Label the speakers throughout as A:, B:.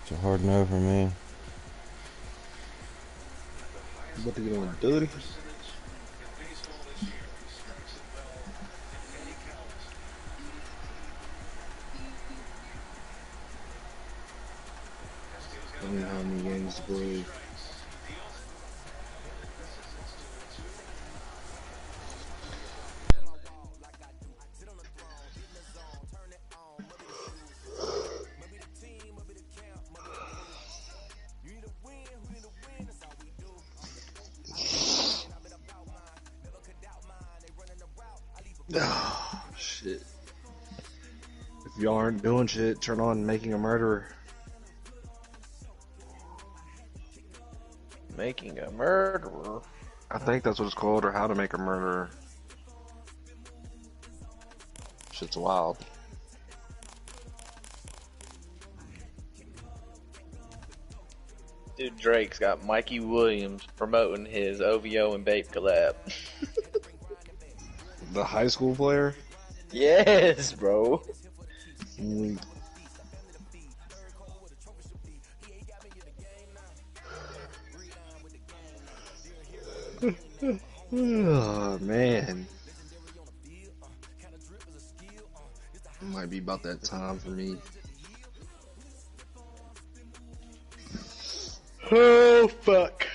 A: It's a hard no for me.
B: You about to get on dirty? I don't know how many games to play. Oh, shit. If y'all aren't doing shit, turn on Making a Murderer.
C: Making a Murderer?
B: I think that's what it's called, or How to Make a Murderer. Shit's wild.
C: Dude, Drake's got Mikey Williams promoting his OVO and Bape collab.
B: The high school player?
C: Yes, bro.
B: Oh, man. It might be about that time for me.
C: Oh, fuck.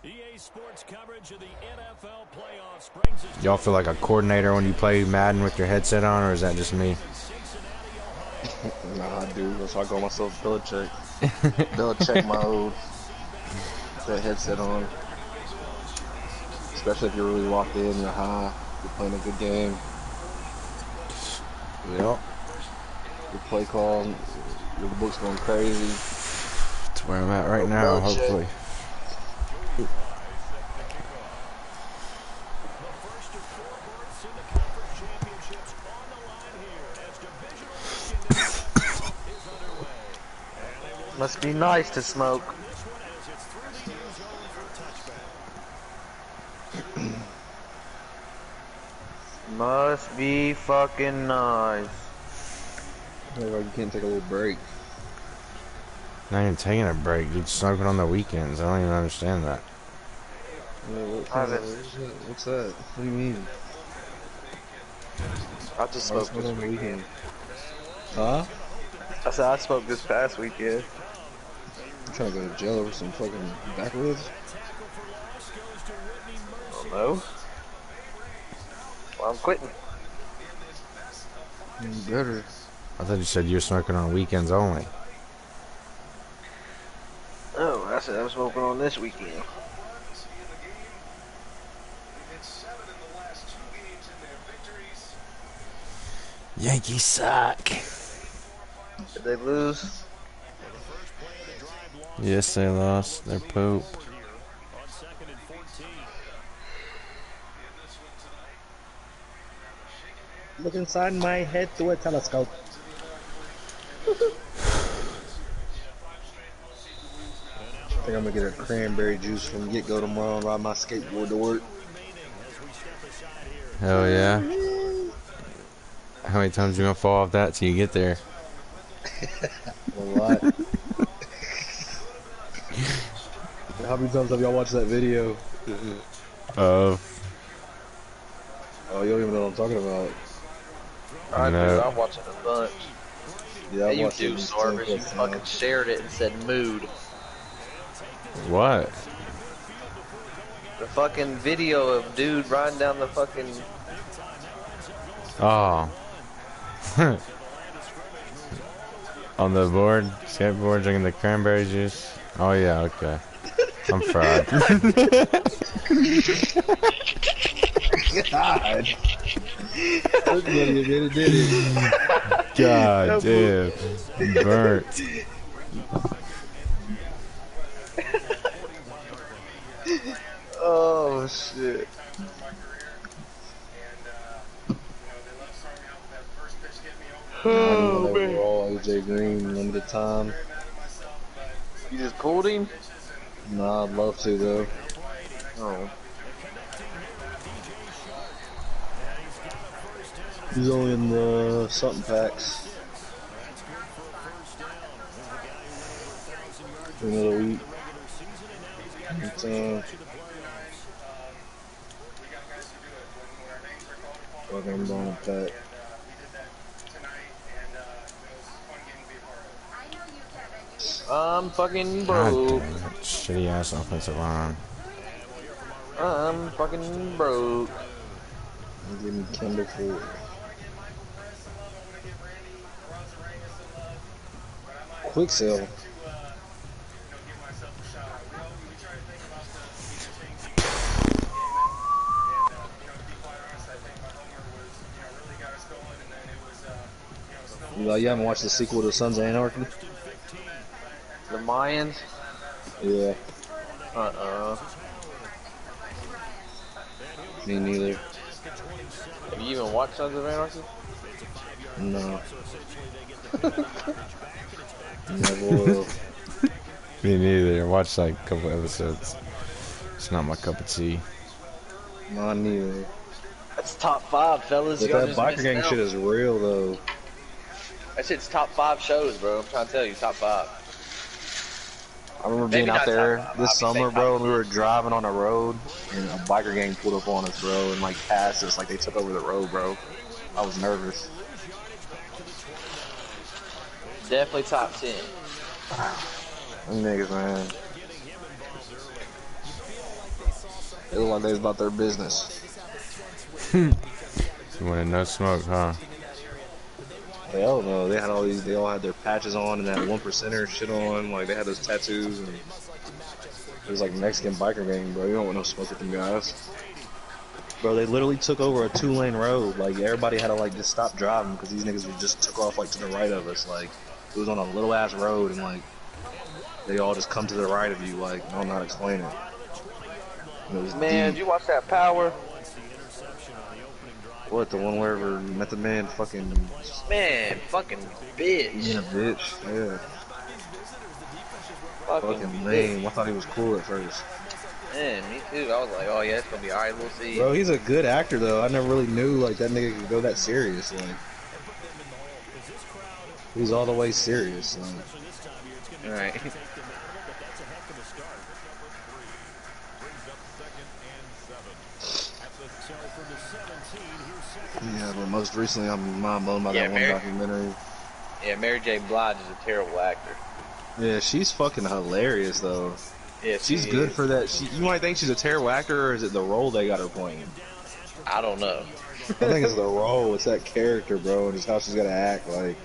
D: EA Sports coverage of the NFL playoffs brings us.
A: Y'all feel like a coordinator when you play Madden with your headset on, or is that just me?
B: Nah, dude. That's why I call myself Belichick. Belichick mode. That headset on. Especially if you're really locked in, you're high, you're playing a good game.
A: Yep.
B: Your play call, your book's going crazy.
A: That's where I'm at right now, hopefully.
C: Must be nice to smoke. Must be fucking nice.
B: Like you can't take a little break.
A: Not even taking a break, dude. Smoking on the weekends. I don't even understand that.
B: Yeah, what's that? What do you mean?
C: I just smoked this
B: on the
C: weekend.
B: weekend. Huh?
C: I said I smoked this past weekend.
B: I'm trying to go to jail over some fucking backwoods.
C: I don't know. Well, I'm quitting.
B: You better.
A: I thought you said you were smoking on weekends only.
C: Oh, I said I'm smoking on this weekend.
A: Yankees suck.
C: Did they lose?
A: Yes, they lost. They're poop.
B: Look inside my head through a telescope. I think I'm gonna get a cranberry juice from Get Go tomorrow and ride my skateboard to work.
A: Hell yeah. How many times you gonna fall off that till you get there?
B: A lot. How many times have y'all watched that video?
A: Of?
B: Oh, you don't even know what I'm talking about.
C: I
A: No.
C: do. I'm watching a bunch.
B: Yeah, I
C: Yeah, you
B: watched
C: do,
B: it
C: Sarvis. You
B: 10+
C: fucking
B: times.
C: shared it and said mood.
A: What?
C: The fucking video of dude riding down the fucking...
A: Oh. On the board, skateboard, drinking the cranberry juice. Oh yeah, okay. I'm fried.
B: God. Everybody admitted did it.
A: God damn. Burnt.
C: Oh, shit.
B: Oh, man. Overall, AJ Green, limited time.
C: You just pulled him?
B: Nah, I'd love to, though.
C: Oh.
B: He's only in the something packs. Another week. It's, fucking on a pack.
C: I'm fucking
A: God
C: broke.
A: damn it. Shitty ass offensive line.
C: I'm fucking broke.
B: Give me Kendall Ford. Quick sale. You haven't watched the sequel to Sons of Anarchy?
C: The Mayans?
B: Yeah, me neither.
C: Have you even watched Sons of Anarchy?
B: No. Never will.
A: Me neither. I watched like a couple episodes. It's not my cup of tea.
B: Not neither.
C: That's top 5, fellas.
B: But
C: Y'all
B: that
C: just
B: biker
C: missing
B: gang
C: out.
B: shit is real though.
C: That shit's top 5 shows, bro. I'm trying to tell you, top 5.
B: I remember
C: Maybe
B: being out
C: not
B: there
C: top 5,
B: this
C: I'll be
B: summer,
C: safe,
B: bro, and we
C: top
B: were driving on the road, and a biker gang pulled up on us, bro, and like passed us, like they took over the road, bro. I was nervous.
C: Definitely top 10.
B: Them niggas, man. They look like they was about their business.
A: You wanted no smoke, huh?
B: Hell no, they had all these. They all had their patches on and that 1% shit on. Like they had those tattoos, and it was like Mexican biker gang, bro. You don't want no smoke with them guys. Bro, they literally took over a 2-lane road. Like everybody had to like just stop driving because these niggas just took off like to the right of us. Like it was on a little ass road, and like they all just come to the right of you. Like I don't know how to explain it. And it was
C: Man,
B: deep.
C: did you watch that Power?
B: What, the one where Method Man fucking...
C: Man, fucking bitch.
B: Yeah, bitch. Yeah. Fucking
C: bitch.
B: lame. I thought he was cool at first.
C: Man, me too. I was like, oh yeah, it's gonna be alright, we'll see.
B: Bro, he's a good actor though. I never really knew like that nigga could go that serious. Like, he's all the way serious. Like.
C: Alright.
B: Yeah, but most recently I'm mind blown by that one documentary.
C: Yeah, Mary J. Blige is a terrible actor.
B: Yeah, she's fucking hilarious though.
C: Yeah,
B: she's good for that. You might think she's a terrible actor, or is it the role they got her playing?
C: I don't know.
B: I think it's the role. It's that character, bro, and just how she's gotta act. Like,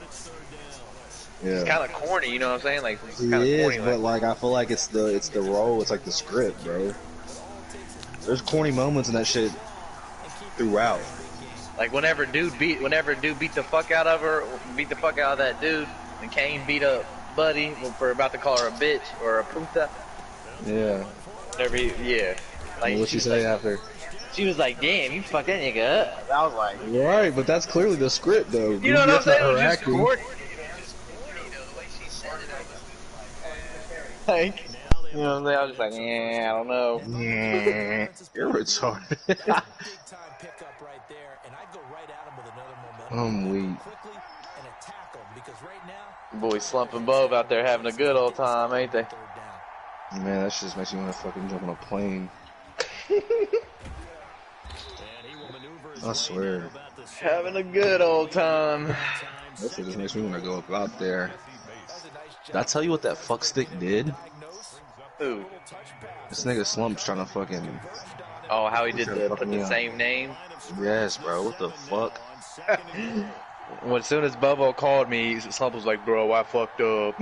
B: yeah,
C: it's kind of corny, you know what I'm saying? Like, it's kind
B: it
C: of
B: is,
C: corny.
B: but like I feel like it's the role. It's like the script, bro. There's corny moments in that shit throughout.
C: Like whenever dude beat the fuck out of her, beat the fuck out of that dude, and Kane beat up Buddy for about to call her a bitch or a puta.
B: Yeah.
C: Whatever. Yeah. Like,
B: What'd she say after?
C: She was like, "Damn, you fucked that nigga up." I was like,
B: right, but that's clearly the script, though.
C: You know what I'm saying? It was just
B: acting.
C: corny. Like, you know what I'm saying? I was just like, yeah, I don't know.
B: Yeah, you're retarded. I'm weak.
C: Boys slumping Bove out there having a good old time, ain't they?
B: Man, that just makes me want to fucking jump on a plane. I swear.
C: Having a good old time.
B: That shit just makes me want to go up out there. Did I tell you what that fuck stick did?
C: Who?
B: This nigga Slump's trying to fucking...
C: Oh, how he did put the same name?
B: Yes, bro. What the fuck?
C: Well, as soon as Bubbo called me, Slump was like, "Bro, I fucked up."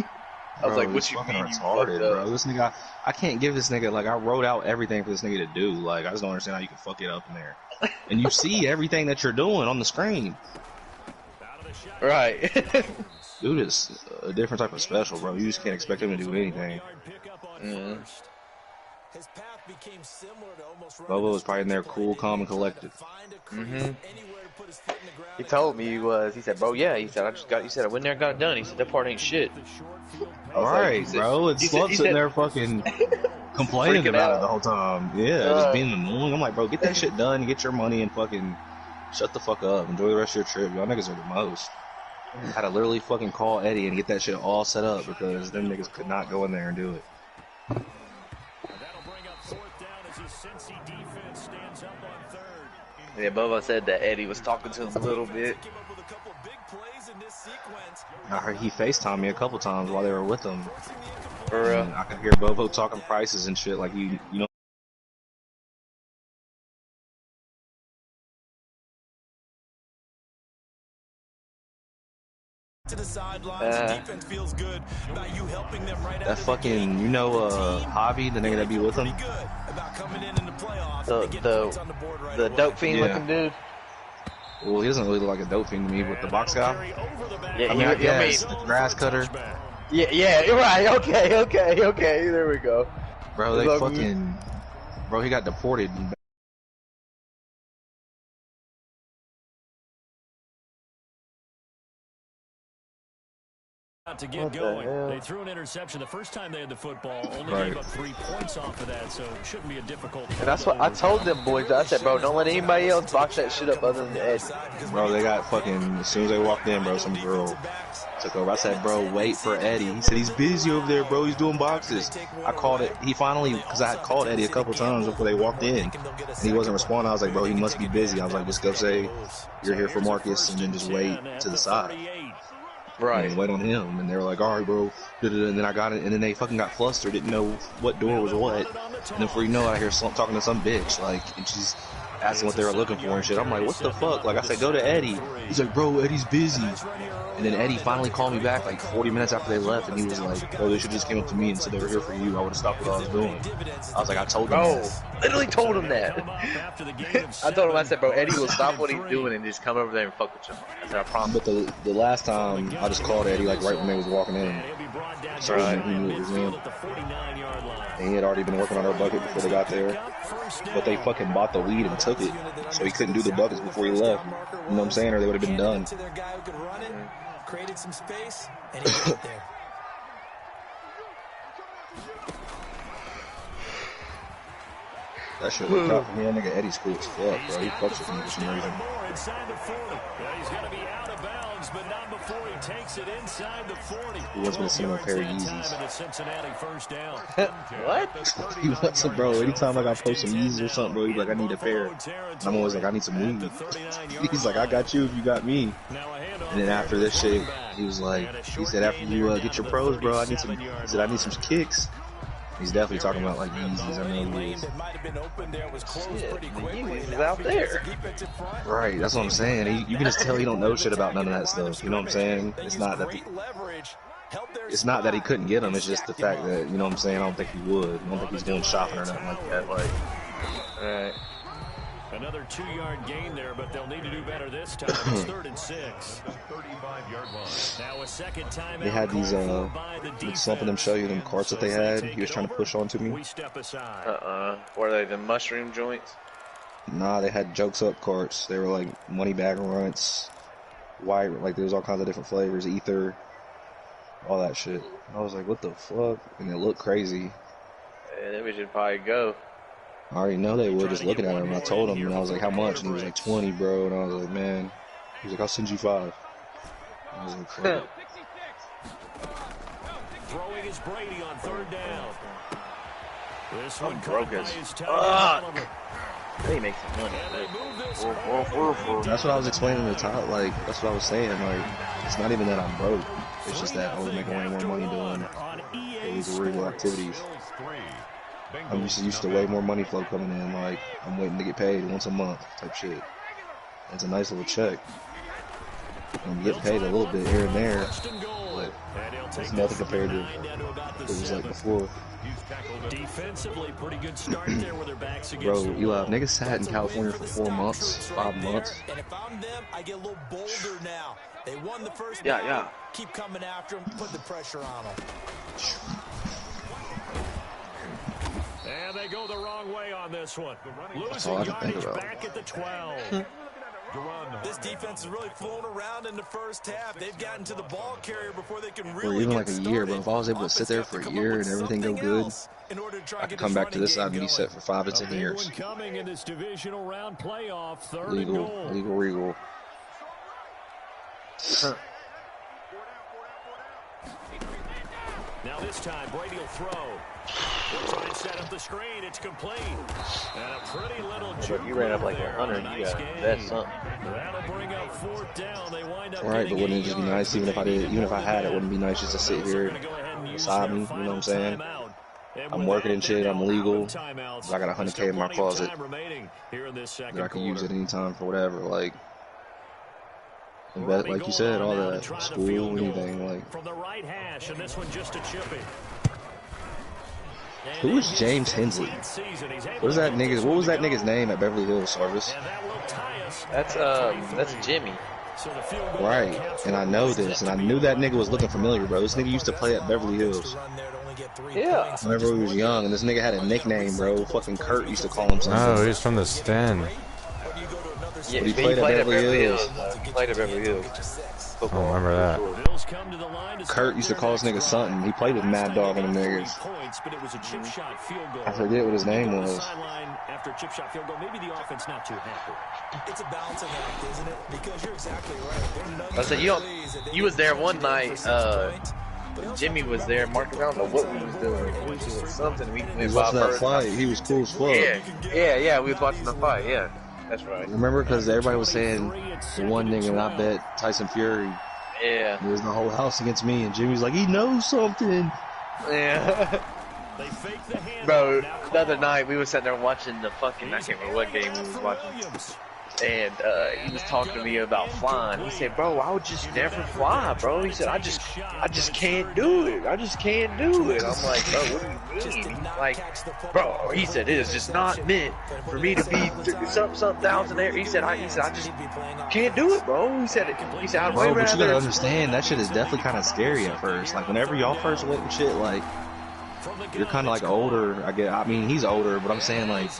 C: I was like, "What you mean,
B: retarded, bro? This nigga, I can't give this nigga, like, I wrote out everything for this nigga to do. Like, I just don't understand how you can fuck it up in there. And you see everything that you're doing on the screen.
C: Right.
B: Dude is a different type of special, bro. You just can't expect him to do anything. Bubba was probably in there cool, calm, and collected.
C: He told me he was. He said, "Bro, yeah." He said, He said, "I went there and got it done." He said, "That part ain't shit."
B: Alright, like, bro. It's Slump sitting there fucking complaining about it the whole time. Yeah, just being annoying. I'm like, bro, get that shit done, get your money, and fucking Shut the fuck up. Enjoy the rest of your trip. Y'all niggas are the most. I had to literally fucking call Eddie and get that shit all set up because them niggas could not go in there and do it.
D: That'll bring up 4th down as his Cincy defense stands up on 3rd.
C: Yeah, Bubba said that Eddie was talking to him a little bit.
B: I heard he FaceTimed me a couple times while they were with him.
C: For real.
B: And I could hear Bobo talking prices and shit like you know.
E: To the sidelines, defense feels good about you helping them right
B: that fucking, you know, Javi, the nigga that be with him.
C: The dope fiend looking dude.
B: Well, he doesn't really look like a dope fiend to me, but the box guy.
C: Yeah,
B: I mean, I guess the grass cutter.
C: Yeah, you're right. Okay. There we go.
B: Bro, they fucking, bro, he got deported.
D: To get going. They threw an interception the first time they had the football. Only gave up 3 points off of that, so it shouldn't be a difficult.
C: And that's what I told them boys. I said, bro, don't let anybody else box that shit up other than Ed.
B: Bro, they got fucking, as soon as they walked in, bro, some girl took over. I said, bro, wait for Eddie. He said, he's busy over there, bro. He's doing boxes. I called it. He finally, because I had called Eddie a couple times before they walked in, and he wasn't responding. I was like, bro, he must be busy. I was like, just go say you're here for Marcus, and then just wait to the side. Right. And wait on him. And they were like, all right, bro. And then I got it. And then they fucking got flustered. Didn't know what door was what. And then before you know it, I hear talking to some bitch. Like, and she's asking what they were looking for and shit. I'm like, what the fuck? Like, I said, go to Eddie. He's like, bro, Eddie's busy. And then Eddie finally called me back like 40 minutes after they left. And he was like, bro, they should just came up to me and said they were here for you. I would have stopped what I was doing. I was like, I told them that.
C: Literally told him that. I told him, I said, bro, Eddie will stop what he's doing and just come over there and fuck with you. I said, I promise.
B: But the last time, I just called Eddie like right when they was walking in. So he knew it was him. And he had already been working on our bucket before they got there. But they fucking bought the weed and took it. So he couldn't do the buckets before he left. You know what I'm saying? Or they would have been done.
E: Created some space, and he got there.
B: That shit worked out for me. That nigga Eddie's cool as fuck, bro. He fucks with me for some reason.
D: He's going to be out of bounds, but not before he takes it inside the 40.
B: He wants me to send him a pair of Yeezys.
D: Cincinnati first down.
C: What?
B: He wants them, bro. Anytime like I post some Yeezys or something, bro, he's like, I need a pair. And I'm always like, I need some weed. He's like, I got you if you got me. And then after this shit, he was like, he said, after you get your pros, bro, I need some. He said, I need some kicks. He's definitely talking about like Yeezys. I know he is.
C: He's out there.
B: Right, that's what I'm saying. You can just tell he don't know shit about none of that stuff. You know what I'm saying? It's not that he couldn't get them. It's just the fact that, you know what I'm saying, I don't think he would. I don't think he's going shopping or nothing like that. Like,
C: Alright.
D: Another 2-yard gain there, but they'll need to do better this time. It's 3rd and 6. 35-yard line. Now a second time.
B: They had these, did something them show you them carts that they had? He was trying to push onto me.
D: We step aside.
C: Were they the mushroom joints?
B: Nah, they had jokes up carts. They were like money bag runts, white, like there was all kinds of different flavors, ether, all that shit. I was like, what the fuck? And it looked crazy.
C: Yeah, then we should probably go.
B: I already know they were just looking at him. And I told him, and I was like, how much? And he was like, 20, bro. And I was like, man. He was like, I'll send you 5. I was like, fuck.
D: Throwing is Brady on 3rd down. This one
C: broke his. They make some money.
B: That's what I was explaining to Todd. Like, that's what I was saying. Like, it's not even that I'm broke. It's just that I was making way more money doing these illegal activities. I'm just used to way more money flow coming in. Like, I'm waiting to get paid once a month type shit. It's a nice little check. I'm getting paid a little bit here and there, but it's nothing compared to what it was like before.
D: Defensively, pretty good start there with their backs
B: Bro,
D: against
B: Eli, niggas sat in California for 4 months, 5 months.
E: And if I'm them, I get a little bolder now. They won the first
C: Yeah,
E: game.
C: yeah.
E: Keep coming after them, put the pressure on them.
D: And they go the wrong way on this one.
B: That's all I
D: Losing
B: can think
D: yardage
B: about.
D: back at the 12.
E: This defense is really flown around in the first half. They've gotten to the ball carrier before they can
B: Or
E: really
B: even
E: get
B: like a
E: started.
B: year, but if I was able to sit there for a year and everything go good, I could come back to this side and be set for 5 to 10 years.
D: Coming in this divisional round playoff, third and
B: Legal,
D: goal.
B: legal, regal.
D: Now this time, Brady will throw. He'll try and set up the screen. It's complete. And a pretty little juke.
C: You ran up like 100. You got that's something.
D: That'll bring up fourth down. They wind up
B: Right, but wouldn't it just be nice, even if I had it, wouldn't it be nice just to sit here beside me, you know what I'm saying? I'm working and shit, I'm legal, I got 100K in my closet that I can use at any time for whatever, like, but like you said, all that, school, anything, like.
D: From the right hash, and this one just a chippy.
B: Who is James Hensley? What was that nigga's name at Beverly Hills Service?
C: That's Jimmy.
B: Right, and I know this, and I knew that nigga was looking familiar, bro. This nigga used to play at Beverly Hills.
C: Yeah.
B: Whenever he was young, and this nigga had a nickname, bro. Fucking Kurt used to call him something.
A: Oh, he's from the Sten.
C: Yeah,
B: But he played at Beverly Hills.
C: He played at Beverly Hills.
A: I don't remember that.
B: Kurt used to call this nigga something. He played with Mad Dog and them niggas. I forget what his name was.
D: After a chip shot field goal, maybe the offense not too happy.
E: It's a balancing act, isn't it? Because you're exactly right.
C: I said you was there one night. Jimmy was there. Marcus, I don't know what we was doing. We was doing something. We
B: He was watching that fight. He was cool as fuck.
C: Yeah. We was watching the fight. Yeah, that's right.
B: Remember, because everybody was saying the one nigga, and I bet Tyson Fury.
C: Yeah.
B: It was the whole house against me, and Jimmy's like, he knows something.
C: Yeah. Bro, the other night we were sitting there watching the fucking, I can't remember what game we was watching, and he was talking to me about flying. He said, bro, I would just never fly, bro. He said, I just can't do it. I just can't do it. I'm like, bro, what do you mean? He's like, bro, he said, it is just not meant for me to be some thousand there. He said, I just can't do it, bro. He said, I'd way
B: Bro, but you gotta
C: rather.
B: understand, that shit is definitely kind of scary at first. Like, whenever y'all first went and shit, like, you're kind of like older. I mean, he's older, but I'm saying, like,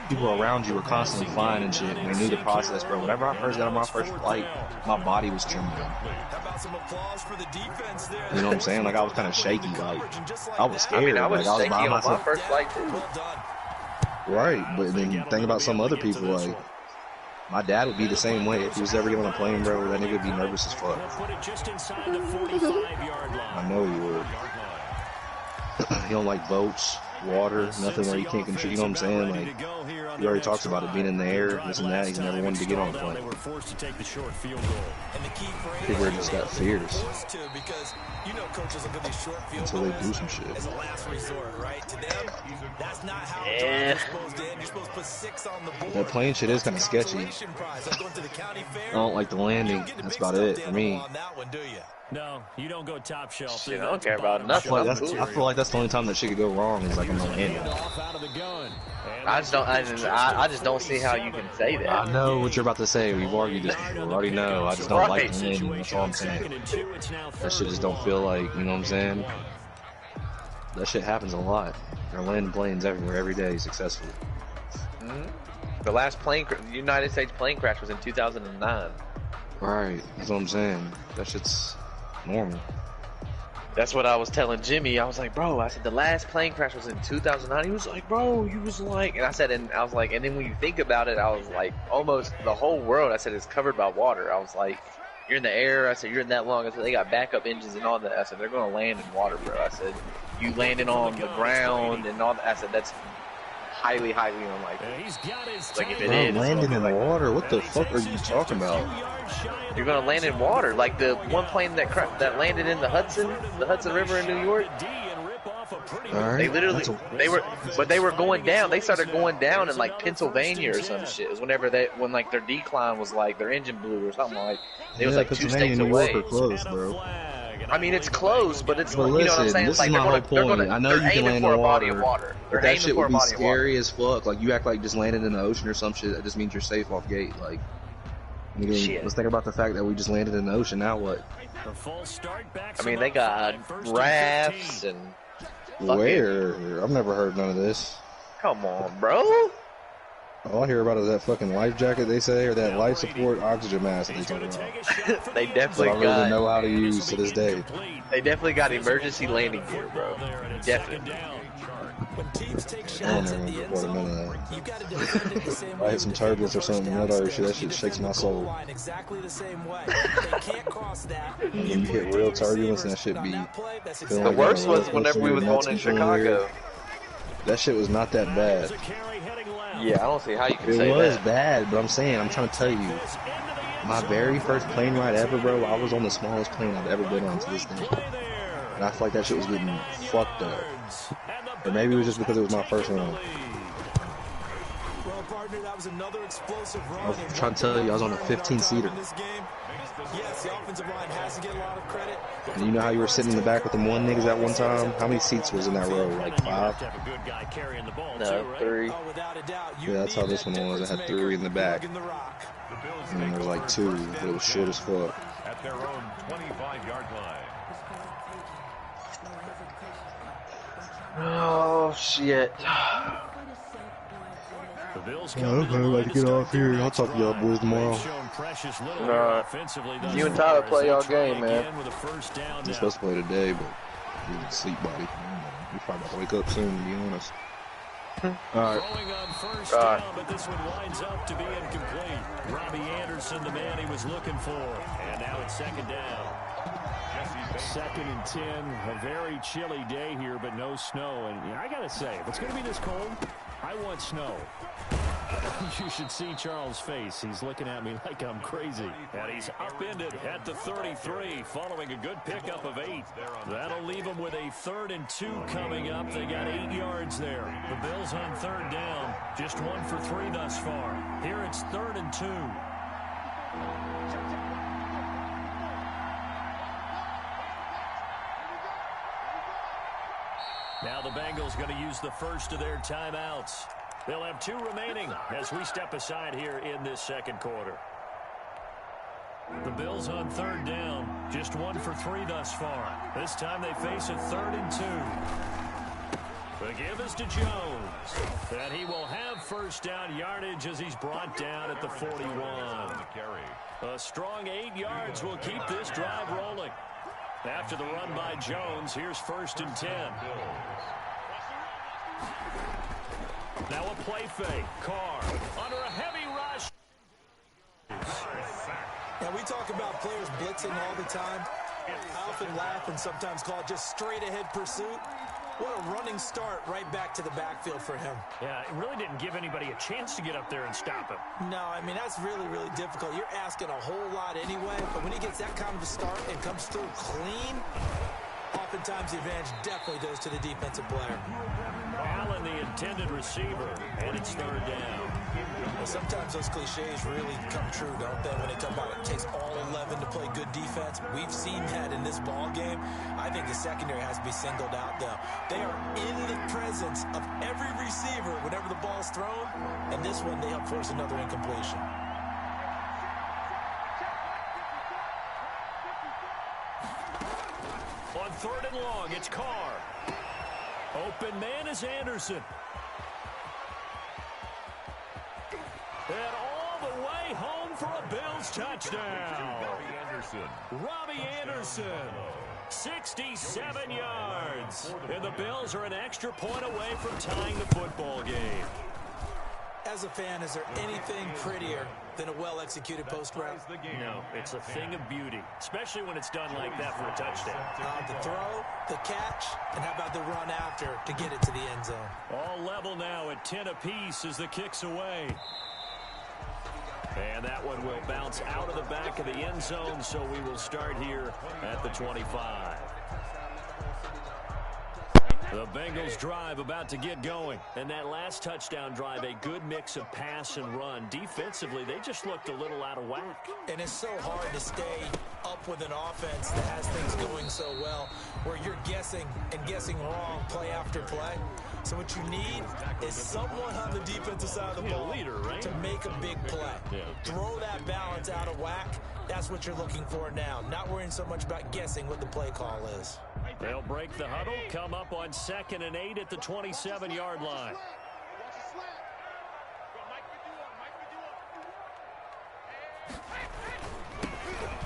B: people around you were constantly flying and shit, and they knew the process, bro. Whenever I first got on my first flight, my body was trembling. You know what I'm saying? Like, I was kind of shaky. Like, I was scared.
C: I mean, I was
B: like,
C: shaky
B: by
C: on my
B: myself.
C: first flight too.
B: Right, but then you think about some other people, like, my dad would be the same way. If he was ever getting on a plane, bro, that nigga would be nervous as fuck. I know he would. He don't like boats, water, nothing where he can't control. You know what I'm saying? Like, he already talks about it being in the air, this and that. He's never wanted to get on a plane. People just got fears until they do some shit.
C: Yeah.
B: That plane shit is kind of sketchy. I don't like the landing. That's about it for me.
D: No, you don't go top shelf.
C: Shit, I don't care about nothing.
B: I feel like that's the only time that shit could go wrong is like on the landing.
C: I just don't see how you can say that.
B: I know what you're about to say. We've argued this before. I already know. I just don't like the landing. That's all I'm saying. That shit just don't feel like, you know what I'm saying? That shit happens a lot. They're landing planes everywhere, every day, successfully.
C: The last United States plane crash was in 2009.
B: Right, that's what I'm saying. That shit's normal.
C: That's what I was telling Jimmy. I was like, bro, I said the last plane crash was in 2009. He was like, bro, you was like, and I said, and I was like, and then when you think about it, I was like, almost the whole world, I said, is covered by water. I was like, you're in the air. I said, you're in that long. I said, they got backup engines and all that. I said, they're going to land in water, bro. I said, you landing on the ground and all that. I said, that's highly, highly unlikely. Like if it is,
B: landing in the water? What the fuck are you talking about?
C: You're gonna land in water, like the one plane that landed in the Hudson River in New York.
B: All right.
C: They literally, they were going down. They started going down in like Pennsylvania or some shit. It was when like their decline was like their engine blew or something like. It was like 2 states away.
B: New York are close, bro.
C: I mean, it's close, but it's
B: But
C: like, you know what I'm
B: listen,
C: saying?
B: this
C: Like
B: is my whole point. I know you can land in water,
C: They're
B: but that
C: aiming
B: shit
C: for a
B: would be
C: body of water.
B: scary as fuck. Like, you act like just landed in the ocean or some shit. That just means you're safe off gate. Like,
C: Shit.
B: let's think about the fact that we just landed in the ocean. Now what?
C: I mean, they got rafts and
B: Where? I've never heard none of this.
C: come on, bro.
B: All I hear about is that fucking life jacket they say, or that life support oxygen mask that they talk about.
C: They
B: But
C: definitely
B: I don't even
C: got.
B: know how to use to this day.
C: They definitely got emergency landing gear, bro. Definitely.
E: When teams take
B: I
E: shots
B: don't
E: at
B: even
E: the end
B: report a minute
E: zone,
B: of
E: you got to defend it the same
B: that.
E: way.
B: I hit some turbulence or something, that shit shakes my soul.
E: Exactly the same way. They can't cross that.
B: And when you hit real turbulence, that shit be feeling
C: The
B: like
C: worst
B: you're on a
C: was
B: roller
C: whenever
B: coaster,
C: we
B: your
C: was
B: nuts
C: going in
B: keep feeling weird.
C: Chicago.
B: That shit was not that bad.
C: Yeah, I don't see how you can
B: It
C: say
B: was
C: that.
B: bad, but I'm trying to tell you, my very first plane ride ever, bro, I was on the smallest plane I've ever been on to this day. And I feel like that shit was getting fucked up. Or maybe it was just because it was my first one.
E: Well, partner, that was another explosive run.
B: I was trying to tell you, I was on a 15-seater.
E: Yes, the offensive line has to get a lot of credit.
B: And you know how you were sitting in the back with them one niggas at one time? How many seats was in that row? Like 5?
C: No, 3.
E: Oh, without a doubt.
B: Yeah, that's how this one was. I had 3 in the back. And then there was like 2, but it was short as fuck.
D: At their own 25-yard line.
C: Oh, shit.
B: I'm about to get off here. I'll talk to y'all boys tomorrow.
C: You and Tyler play all game, man.
B: We're supposed to play today, but we're in sleep body. We're probably about to wake up soon, to be honest. Alright.
D: Down, but this one winds up to be incomplete. Robbie Anderson, the man he was looking for. And now it's second down. 2nd and 10. A very chilly day here, but no snow. And I got to say, if it's going to be this cold, I want snow. You should see Charles' face. He's looking at me like I'm crazy. And he's upended at the 33 following a good pickup of 8. That'll leave him with a 3rd and 2 coming up. They got 8 yards there. The Bills on 3rd down. Just 1 for 3 thus far. Here it's 3rd and 2. Now the Bengals going to use the first of their timeouts. They'll have 2 remaining as we step aside here in this second quarter. The Bills on 3rd down. Just 1 for 3 thus far. This time they face a 3rd and 2. The give is to Jones. And he will have first down yardage as he's brought down at the 41. A strong 8 yards will keep this drive rolling. After the run by Jones, here's 1st and 10. Now a play fake. Carr under a heavy rush.
E: Now we talk about players blitzing all the time. I often laugh and sometimes call it just straight ahead pursuit. What a running start right back to the backfield for him.
D: Yeah, it really didn't give anybody a chance to get up there and stop him.
E: No, I mean, that's really, really difficult. You're asking a whole lot anyway, but when he gets that kind of a start and comes through clean, oftentimes the advantage definitely goes to the defensive player.
D: Allen, the intended receiver, and it's 3rd down.
E: Well, sometimes those cliches really come true, don't they? When they talk about it takes all 11 to play good defense. We've seen that in this ball game. I think the secondary has to be singled out, though. They are in the presence of every receiver whenever the ball's thrown, and this one they help force another incompletion.
D: On 3rd and long, it's Carr. Open man is Anderson. And all the way home for a Bills touchdown. Robbie Anderson. 67 yards. And the Bills are an extra point away from tying the football game.
E: As a fan, is there anything prettier than a well-executed post route?
D: No, it's a thing of beauty, especially when it's done like that for a touchdown.
E: The throw, the catch, and how about the run after to get it to the end zone?
D: All level now at 10 apiece as the kick's away. And that one will bounce out of the back of the end zone, so we will start here at the 25. The Bengals drive about to get going. And that last touchdown drive, a good mix of pass and run. Defensively, they just looked a little out of whack.
E: And it's so hard to stay up with an offense that has things going so well, where you're guessing and guessing wrong play after play. So what you need is someone on the defensive side of the ball
D: leader, right?
E: to make a big play.
D: Yeah.
E: Throw that balance out of whack. That's what you're looking for now. Not worrying so much about guessing what the play call is.
D: They'll break the huddle, come up on 2nd and 8 at the 27-yard line.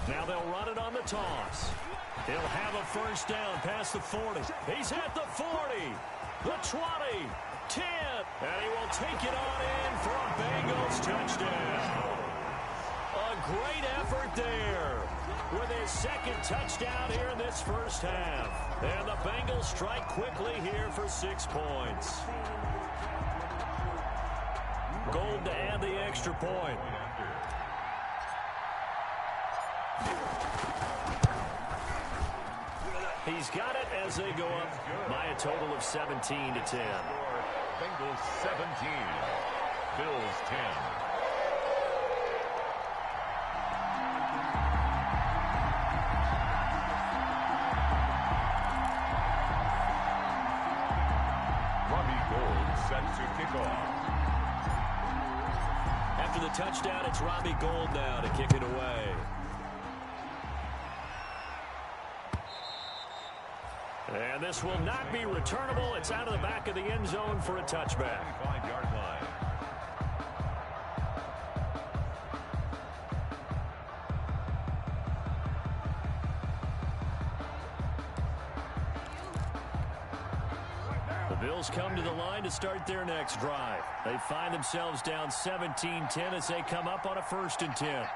D: Now they'll run it on the toss. He'll have a first down past the 40. He's at the 40, the 20, 10, and he will take it on in for a Bengals touchdown. A great effort there with his second touchdown here in this first half. And the Bengals strike quickly here for 6 points. Gold to add the extra point. He's got it as they go up by a total of 17 to 10.
F: Bengals 17, Bills 10. Robbie Gould set to kick off.
D: After the touchdown, it's Robbie Gould now to kick it away. And this will not be returnable. It's out of the back of the end zone for a touchback.
F: 5-yard line.
D: The Bills come to the line to start their next drive. They find themselves down 17-10 as they come up on a 1st and 10.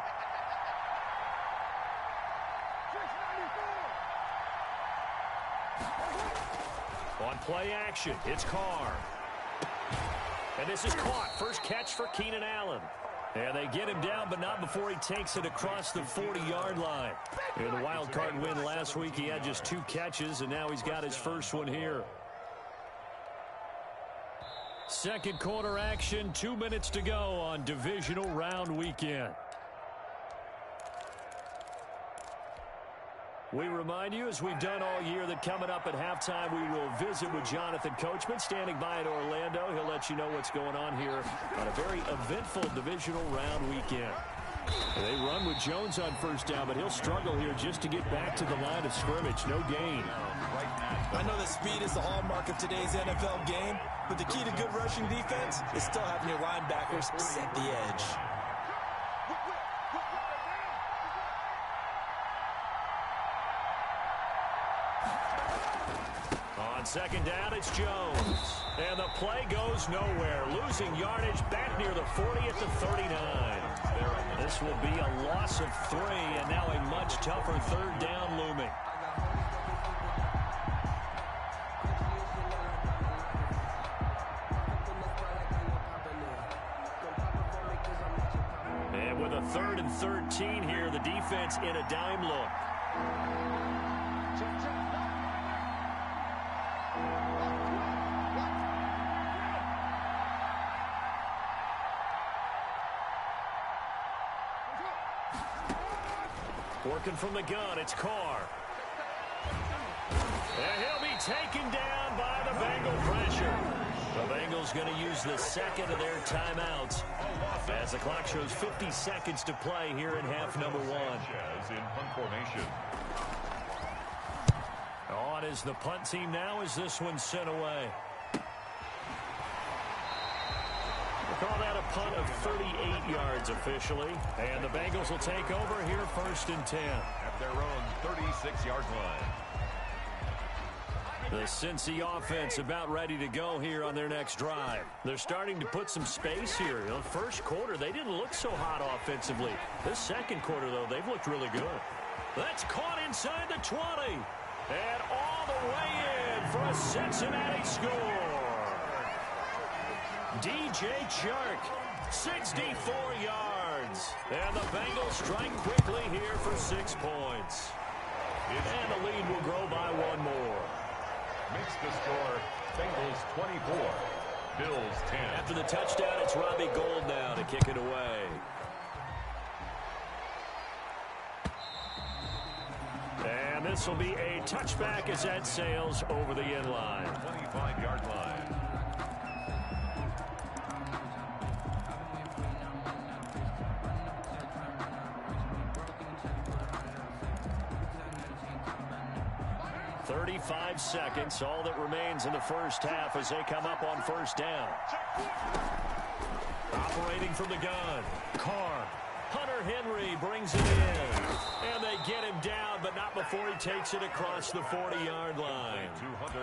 D: On play action, it's Carr. And this is caught. First catch for Keenan Allen. And they get him down, but not before he takes it across the 40-yard line. In the wild card win last week, he had just 2 catches, and now he's got his first one here. Second quarter action, 2 minutes to go on divisional round weekend. We remind you, as we've done all year, that coming up at halftime, we will visit with Jonathan Coachman, standing by in Orlando. He'll let you know what's going on here on a very eventful divisional round weekend. They run with Jones on first down, but he'll struggle here just to get back to the line of scrimmage. No gain.
E: I know that speed is the hallmark of today's NFL game, but the key to good rushing defense is still having your linebackers set the edge.
D: Second down, it's Jones. And the play goes nowhere. Losing yardage back near the 40 at the 39. This will be a loss of 3, and now a much tougher 3rd down looming. And with a 3rd and 13 here, the defense in a dime look. Working from the gun, it's Carr. And he'll be taken down by the Bengal pressure. The Bengals going to use the second of their timeouts as the clock shows 50 seconds to play here in half number 1.
F: In punt formation.
D: On is the punt team now as this one's sent away. We'll call that a punt of 38 yards officially. And the Bengals will take over here 1st and 10.
F: At their own 36-yard line.
D: The Cincy offense about ready to go here on their next drive. They're starting to put some space here. In the first quarter, they didn't look so hot offensively. This second quarter, though, they've looked really good. That's caught inside the 20. And all the way in for a Cincinnati score. DJ Chark, 64 yards. And the Bengals strike quickly here for 6 points. And the lead will grow by 1 more.
F: Makes the score Bengals 24, Bills 10.
D: After the touchdown, it's Robbie Gould now to kick it away. And this will be a touchback as that sails over the end line.
F: 25-yard line.
D: Five seconds, all that remains in the first half as they come up on first down. Operating from the gun, Carr. Hunter Henry brings it in. And they get him down, but not before he takes it across the 40-yard line.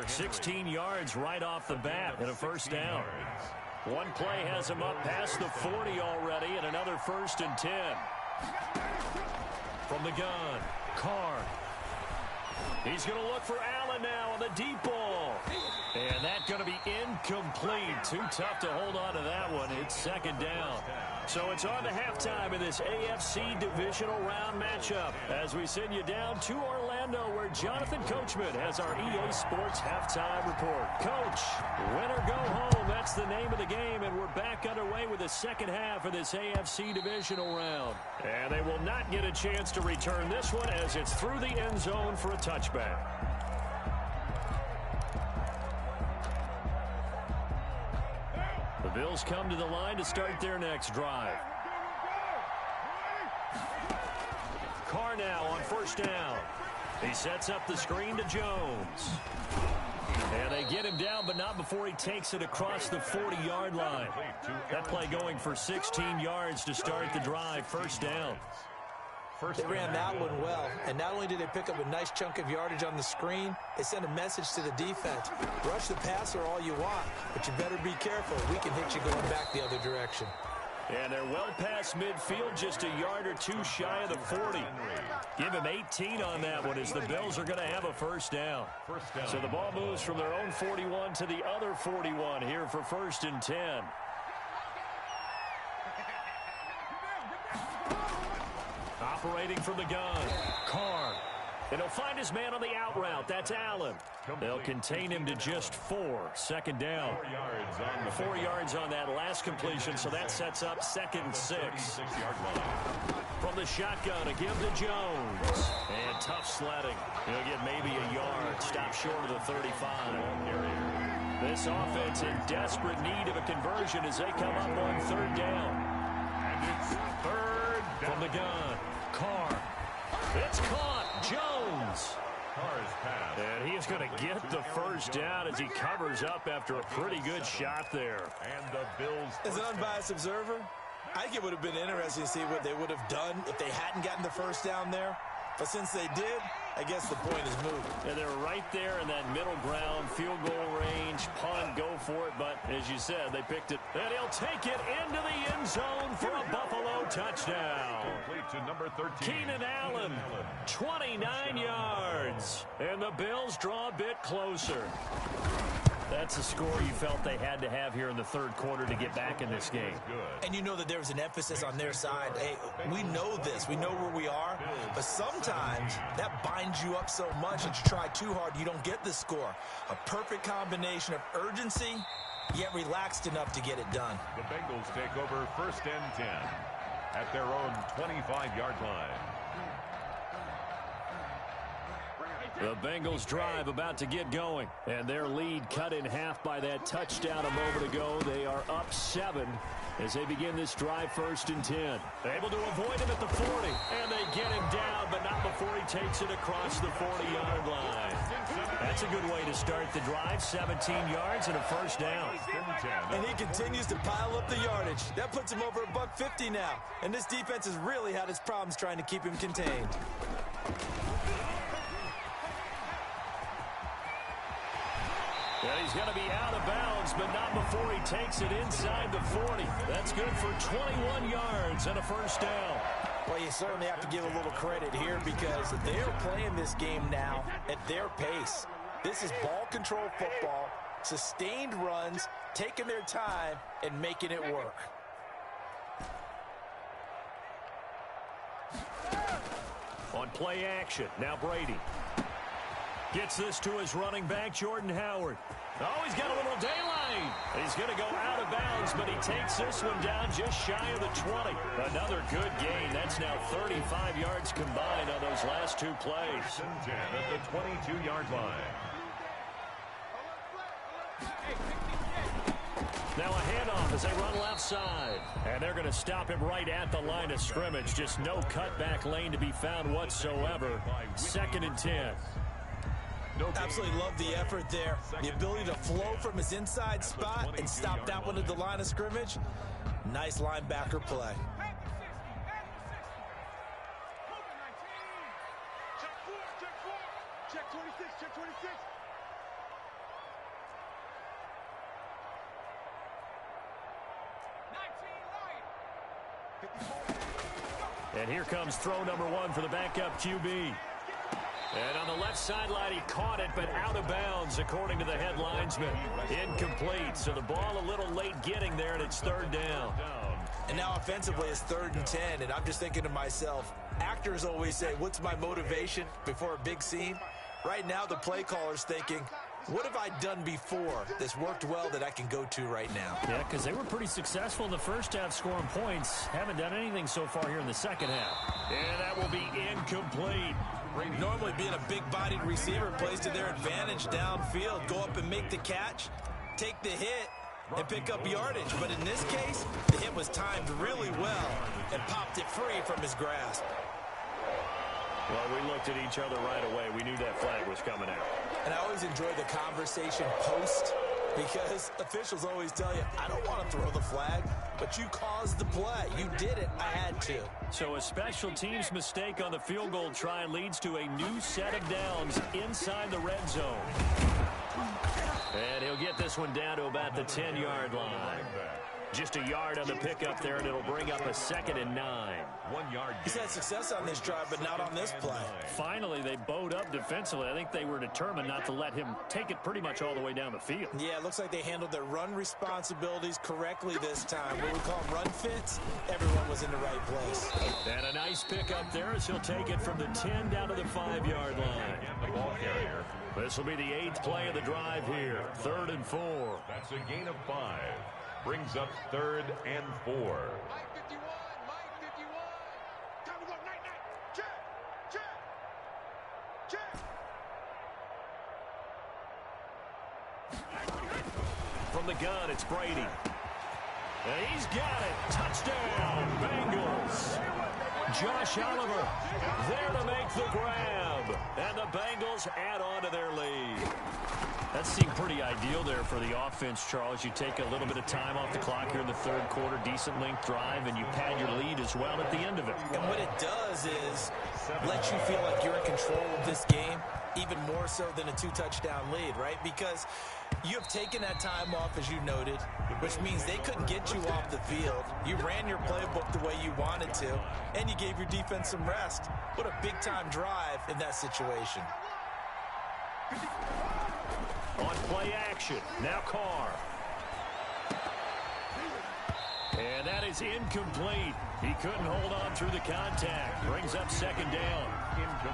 D: 16 yards right off the bat and a first down. One play has him up past the 40 already, and another 1st and 10. From the gun, Carr. He's going to look for Allen now on the deep ball. And that's going to be incomplete. Too tough to hold on to that one. It's 2nd down. So it's on to halftime in this AFC divisional round matchup as we send you down to Orlando where Jonathan Coachman has our EA Sports halftime report. Coach, win or go home, that's the name of the game, and we're back underway with the second half of this AFC divisional round. And they will not get a chance to return this one as it's through the end zone for a touchback. The Bills come to the line to start their next drive. Carr now on 1st down. He sets up the screen to Jones. And they get him down, but not before he takes it across the 40-yard line. That play going for 16 yards to start the drive. 1st down.
E: They ran that one well, and not only did they pick up a nice chunk of yardage on the screen, they sent a message to the defense. Rush the passer all you want, but you better be careful. We can hit you going back the other direction.
D: And they're well past midfield, just a yard or two shy of the 40. Give him 18 on that one as the Bills are going to have a 1st down. So the ball moves from their own 41 to the other 41 here for 1st and 10. Operating from the gun, Carr. And he'll find his man on the out route. That's Allen. They'll contain him to just 4. 2nd down. 4 yards on that last completion, so that sets up 2nd and 6. From the shotgun, a give to Jones. And tough sledding. He'll get maybe a yard. Stop short of the 35. This offense in desperate need of a conversion as they come up on 3rd down.
F: And it's 3rd down.
D: From the gun, Carr. It's caught. Jones.
F: Carr's pass.
D: And he is going to get the 1st down as he covers up after a pretty good shot there.
F: And the Bills.
E: As an unbiased observer, I think it would have been interesting to see what they would have done if they hadn't gotten the 1st down there. But since they did, I guess the point is moved.
D: And they're right there in that middle ground, field goal range, punt, go for it. But as you said, they picked it. And he'll take it into the end zone for a Buffalo touchdown.
F: Complete to number 13.
D: Keenan Allen, 29 yards. And the Bills draw a bit closer. That's a score you felt they had to have here in the 3rd quarter to get back in this game.
E: And you know that there was an emphasis on their side. Hey, we know this. We know where we are. But sometimes that binds you up so much that you try too hard, you don't get the score. A perfect combination of urgency, yet relaxed enough to get it done.
F: The Bengals take over 1st and 10 at their own 25-yard line.
D: The Bengals drive about to get going, and their lead cut in half by that touchdown a moment ago. They are up 7 as they begin this drive 1st and 10. Able to avoid him at the 40, and they get him down, but not before he takes it across the 40-yard line. That's a good way to start the drive, 17 yards and a 1st down.
E: And he continues to pile up the yardage. That puts him over $150 now, and this defense has really had its problems trying to keep him contained.
D: And he's going to be out of bounds, but not before he takes it inside the 40. That's good for 21 yards and a 1st down.
E: Well, you certainly have to give a little credit here because they're playing this game now at their pace. This is ball control football, sustained runs, taking their time, and making it work.
D: On play action, now Brady. Gets this to his running back, Jordan Howard. Oh, he's got a little daylight. He's going to go out of bounds, but he takes this one down just shy of the 20. Another good gain. That's now 35 yards combined on those last 2 plays.
F: 1st and 10 at the 22-yard line.
D: Now a handoff as they run left side. And they're going to stop him right at the line of scrimmage. Just no cutback lane to be found whatsoever. 2nd and 10.
E: Absolutely love the effort there. The ability to flow from his inside spot and stop that one at the line of scrimmage. Nice linebacker play.
G: Check 26, check 26.
D: And here comes throw number 1 for the backup QB. And on the left sideline, he caught it, but out of bounds, according to the head linesman. Incomplete, so the ball a little late getting there, and it's 3rd down.
E: And now offensively, it's 3rd and 10, and I'm just thinking to myself, actors always say, what's my motivation before a big scene? Right now, the play caller's thinking, what have I done before that's worked well that I can go to right now?
D: Yeah, because they were pretty successful in the first half scoring points. Haven't done anything so far here in the second half. And that will be incomplete.
E: Normally being a big-bodied receiver plays to their advantage downfield. Go up and make the catch, take the hit, and pick up yardage. But in this case, the hit was timed really well and popped it free from his grasp.
D: Well, we looked at each other right away. We knew that flag was coming out.
E: And I always enjoy the conversation post because officials always tell you, I don't want to throw the flag, but you caused the play. You did it. I had to.
D: So a special teams mistake on the field goal try leads to a new set of downs inside the red zone. And he'll get this one down to about the 10-yard line. Just a yard on the pickup there, and it'll bring up a 2nd and 9.
F: 1 yard.
E: He's had success on this drive, but not on this play.
D: Finally, they bowed up defensively. I think they were determined not to let him take it pretty much all the way down the field.
E: Yeah, it looks like they handled their run responsibilities correctly this time. What we call them run fits, everyone was in the right place.
D: And a nice pickup there as he'll take it from the 10 down to the 5-yard line.
F: And the ball carrier.
D: This will be the 8th play of the drive here. 3rd and 4.
F: That's a gain of 5. Brings up 3rd and 4.
G: Mike 51, Mike 51. Time to go, night, night. Check, check, check.
D: From the gun, it's Brady. And he's got it. Touchdown, Bengals. Josh Oliver there to make the grab. And the Bengals add on to their lead. That seemed pretty ideal there for the offense, Charles. You take a little bit of time off the clock here in the 3rd quarter, decent length drive, and you pad your lead as well at the end of it.
E: And what it does is let you feel like you're in control of this game, even more so than a 2-touchdown lead, right? Because you have taken that time off, as you noted, which means they couldn't get you off the field. You ran your playbook the way you wanted to, and you gave your defense some rest. What a big-time drive in that situation.
D: On play action, now Carr. And that is incomplete. He couldn't hold on through the contact. Brings up 2nd down.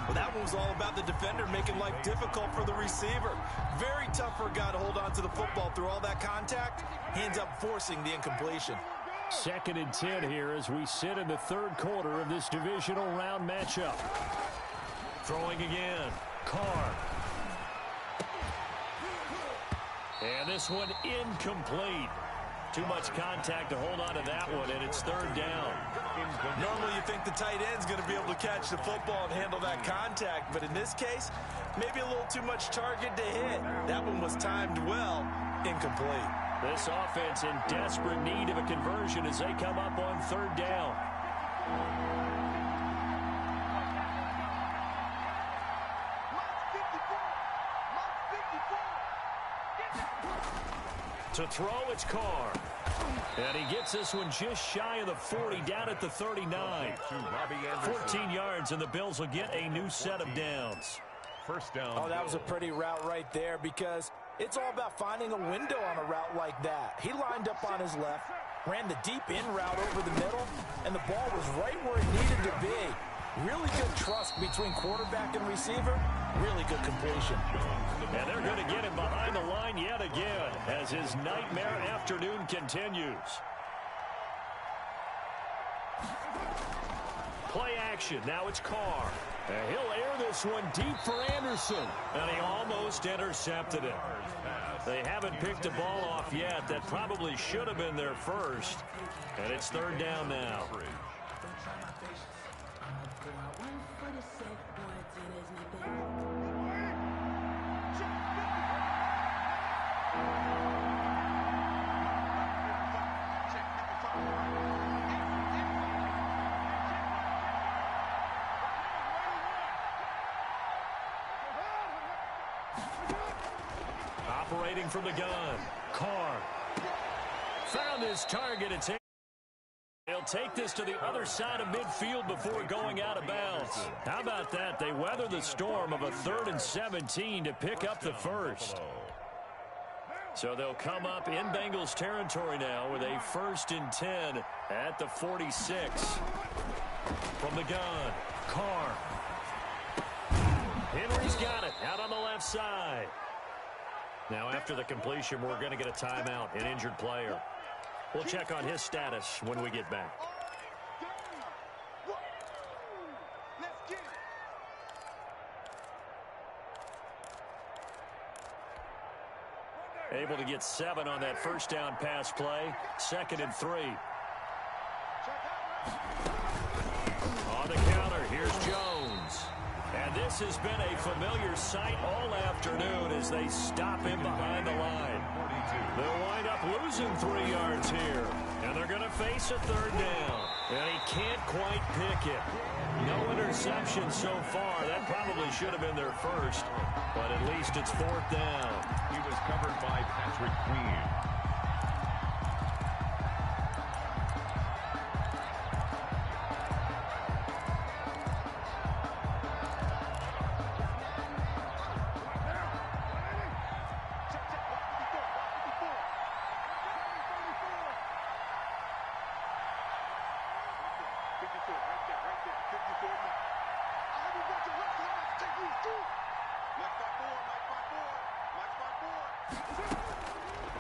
E: Well, that one was all about the defender making life difficult for the receiver. Very tough for a guy to hold on to the football through all that contact. He ends up forcing the incompletion.
D: 2nd and 10 here as we sit in the 3rd quarter of this divisional round matchup. Throwing again. Carr. And this one incomplete. Too much contact to hold on to that one, and it's 3rd down.
E: Normally you think the tight end's going to be able to catch the football and handle that contact, but in this case, maybe a little too much target to hit. That one was timed well, incomplete.
D: This offense in desperate need of a conversion as they come up on 3rd down. To throw, it's Carr. And he gets this one just shy of the 40, down at the 39. 14 yards, and the Bills will get a new set of downs.
F: 1st down.
E: Oh, that was a pretty route right there because it's all about finding a window on a route like that. He lined up on his left, ran the deep in route over the middle, and the ball was right where it needed to be. Really good trust between quarterback and receiver. Really good completion.
D: And they're going to get him behind the line yet again as his nightmare afternoon continues. Play action. Now it's Carr. And he'll air this one deep for Anderson. And he almost intercepted it. They haven't picked the ball off yet. That probably should have been their first. And it's 3rd down now. operating from the gun. Carr found his target. They'll take this to the other side of midfield before going out of bounds. How about that? They weather the storm of a 3rd and 17 to pick up the first. So they'll come up in Bengals territory now with a 1st and 10 at the 46. From the gun, Carr. Henry's got it out on the left side. Now after the completion, we're going to get a timeout, an injured player. We'll check on his status when we get back. Able to get 7 on that first down pass play. 2nd and 3. On the counter, here's Jones. And this has been a familiar sight all afternoon as they stop him behind the line. They'll wind up losing 3 yards here. And they're going to face a 3rd down. And he can't quite pick it. No interception so far. That probably should have been their first. But at least it's 4th down.
F: He was covered by Patrick Queen.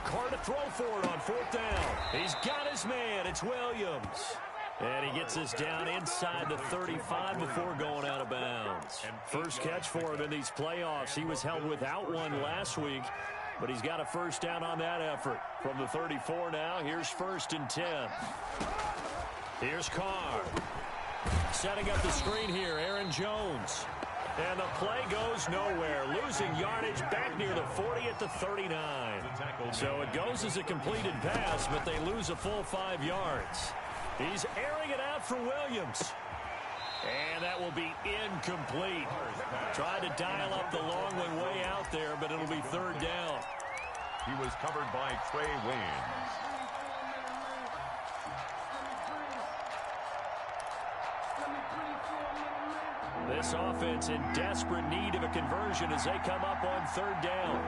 D: Carr to throw for it on 4th down. He's got his man. It's Williams. And he gets us down inside the 35 before going out of bounds. First catch for him in these playoffs. He was held without one last week, but he's got a 1st down on that effort. From the 34 now, here's 1st and 10. Here's Carr. Setting up the screen here, Aaron Jones. And the play goes nowhere. Losing yardage back near the 40 at the 39. So it goes as a completed pass, but they lose a full 5 yards. He's airing it out for Williams. And that will be incomplete. Tried to dial up the long one way out there, but it'll be 3rd down.
F: He was covered by Trey Waynes.
D: This offense in desperate need of a conversion as they come up on 3rd down.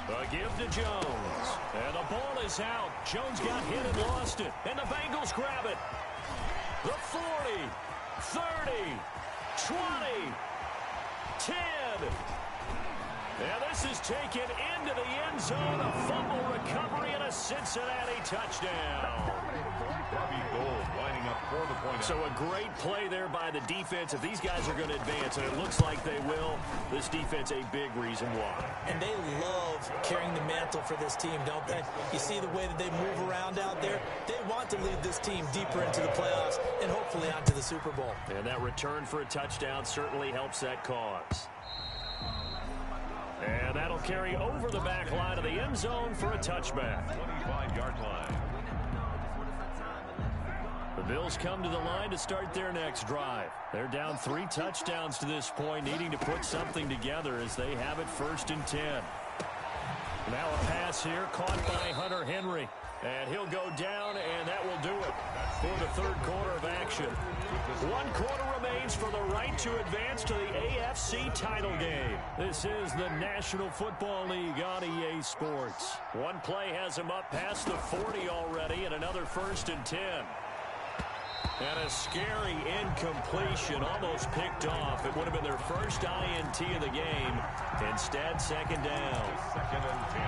D: A give to Jones. And the ball is out. Jones got hit and lost it. And the Bengals grab it. The 40, 30, 20, 10. And this is taken into the end zone. A fumble recovery and a Cincinnati touchdown.
F: Robbie Gould lining up for the point.
D: So a great play there by the defense. If these guys are going to advance, and it looks like they will, this defense a big reason why.
E: And they love carrying the mantle for this team, don't they? You see the way that they move around out there? They want to lead this team deeper into the playoffs and hopefully onto the Super Bowl.
D: And that return for a touchdown certainly helps that cause. And that'll carry over the back line of the end zone for a touchback.
F: 25-yard line.
D: The Bills come to the line to start their next drive. They're down 3 touchdowns to this point, needing to put something together as they have it 1st and 10. Now a pass here caught by Hunter Henry. And he'll go down, and that will do it for the 3rd quarter of action. 1 quarter remains for the right to advance to the AFC title game. This is the National Football League on EA Sports. One play has him up past the 40 already, and another 1st and 10. And a scary incompletion, almost picked off. It would have been their first INT of the game. Instead, 2nd down.
F: 2nd and 10.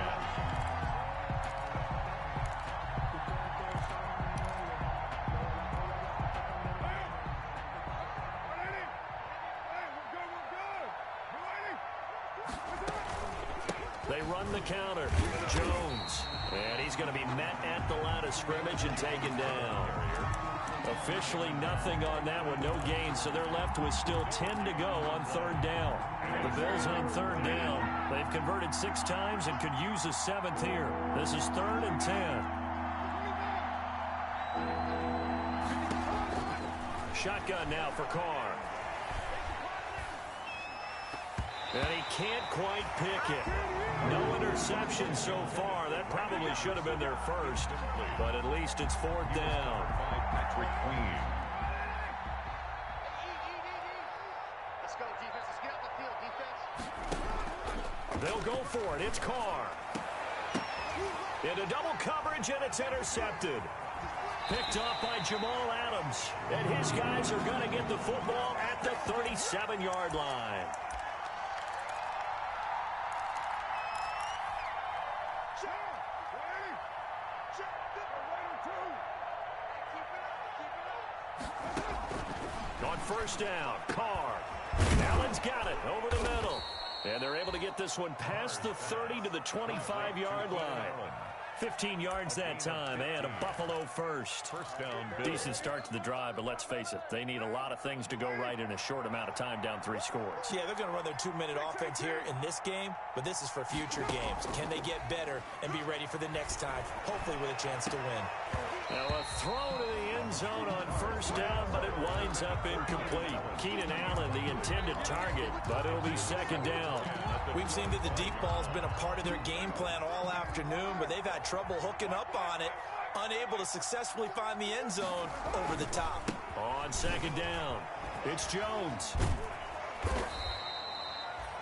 D: They run the counter. Jones. And he's going to be met at the line of scrimmage and taken down. Officially nothing on that one. No gain. So they're left with still 10 to go on 3rd down. The Bills on 3rd down. They've converted 6 times and could use a 7th here. This is 3rd and 10. Shotgun now for Carr. And he can't quite pick it. No interception so far. That probably should have been their first, but at least it's 4th down.
F: Patrick Queen.
G: Let's go, defense. Let's get out the field, defense.
D: They'll go for it. It's Carr. Into double coverage, and it's intercepted. Picked off by Jamal Adams. And his guys are going to get the football at the 37-yard line. On 1st down, Carr. Allen's got it over the middle. And they're able to get this one past the 30 to the 25-yard line. 15 yards that time, and a Buffalo first.
F: First down,
D: Decent start to the drive, but let's face it, they need a lot of things to go right in a short amount of time, down 3 scores.
E: Yeah, they're going to run their 2-minute offense here in this game, but this is for future games. Can they get better and be ready for the next time, hopefully with a chance to win?
D: Now a throw to the end zone on 1st down, but it winds up incomplete. Keenan Allen, the intended target, but it'll be 2nd down.
E: We've seen that the deep ball's been a part of their game plan all afternoon, but they've had trouble hooking up on it, unable to successfully find the end zone over the top.
D: On 2nd down, it's Jones.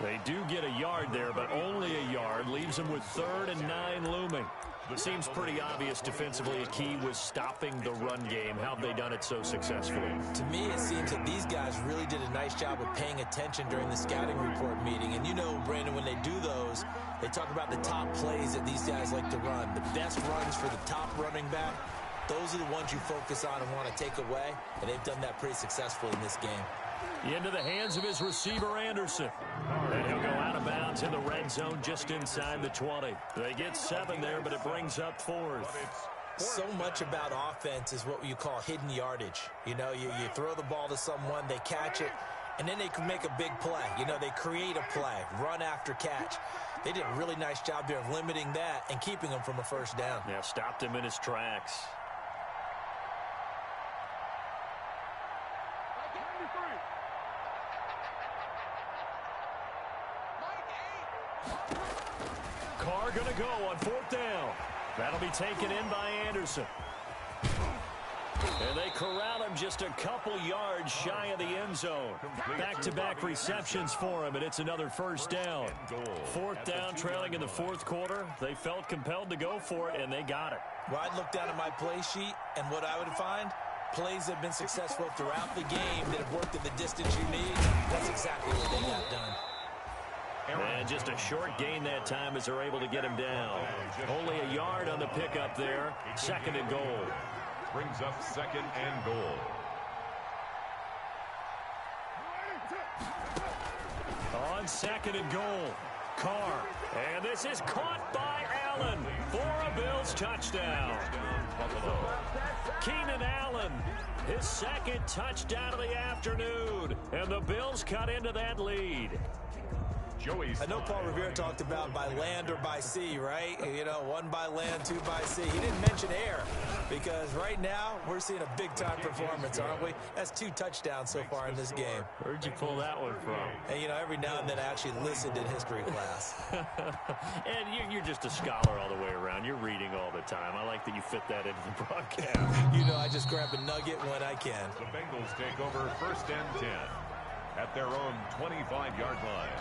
D: They do get a yard there, but only a yard. Leaves them with 3rd and 9 looming. It seems pretty obvious defensively a key was stopping the run game. How have they done it so successfully?
E: To me, it seems that these guys really did a nice job of paying attention during the scouting report meeting. And you know, Brandon, when they do those, they talk about the top plays that these guys like to run. The best runs for the top running back, those are the ones you focus on and want to take away. And they've done that pretty successfully in this game.
D: Into the hands of his receiver, Anderson. And he'll go out of bounds in the red zone just inside the 20. They get 7 there, but it brings up 4th.
E: So much about offense is what you call hidden yardage. You know, you throw the ball to someone, they catch it, and then they can make a big play. You know, they create a play, run after catch. They did a really nice job there of limiting that and keeping him from a 1st down.
D: Yeah, stopped him in his tracks. Carr going to go on 4th down. That'll be taken in by Anderson. And they corral him just a couple yards shy of the end zone. Back-to-back receptions for him, and it's another 1st down. 4th down, trailing in the 4th quarter. They felt compelled to go for it, and they got it.
E: Well, I'd look down at my play sheet, and what I would find, plays that have been successful throughout the game that have worked at the distance you need. That's exactly what they got done.
D: And just a short gain that time as they're able to get him down. Only a yard on the pickup there. 2nd and goal.
F: Brings up 2nd and goal.
D: On 2nd and goal, Carr. And this is caught by Allen for a Bills touchdown. Keenan Allen, his 2nd touchdown of the afternoon. And the Bills cut into that lead.
E: I know Paul Revere talked about by land or by sea, right? You know, 1 by land, 2 by sea. He didn't mention air because right now we're seeing a big-time performance, aren't we? That's 2 touchdowns so far in this game.
D: Where'd you pull that one from?
E: And, you know, every now and then I actually listened in history class.
D: And you're just a scholar all the way around. You're reading all the time. I like that you fit that into the broadcast.
E: You know, I just grab a nugget when I can.
F: The Bengals take over 1st and 10 at their own 25-yard line.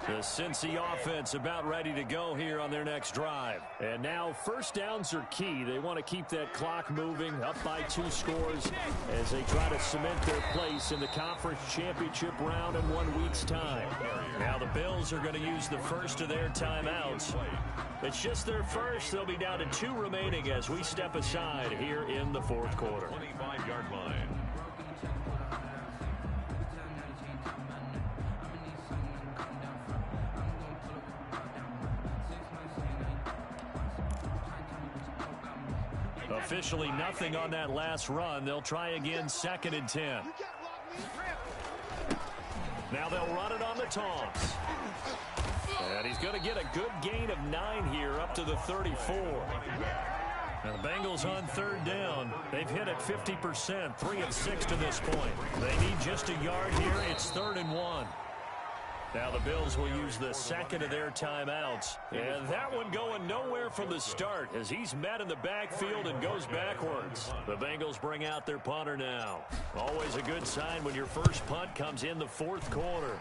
D: The Cincy offense about ready to go here on their next drive. And now 1st downs are key. They want to keep that clock moving, up by 2 scores as they try to cement their place in the conference championship round in 1 week's time. Now the Bills are going to use the first of their timeouts. It's just their first. They'll be down to 2 remaining as we step aside here in the 4th quarter.
F: 25-yard line.
D: Officially nothing on that last run. They'll try again 2nd and 10. Now they'll run it on the taunts. And he's going to get a good gain of 9 here up to the 34. Now the Bengals on third down. They've hit it 50%, 3 of 6 to this point. They need just a yard here. It's 3rd and 1. Now the Bills will use the second of their timeouts. And that one going nowhere from the start as he's met in the backfield and goes backwards. The Bengals bring out their punter now. Always a good sign when your first punt comes in the 4th quarter.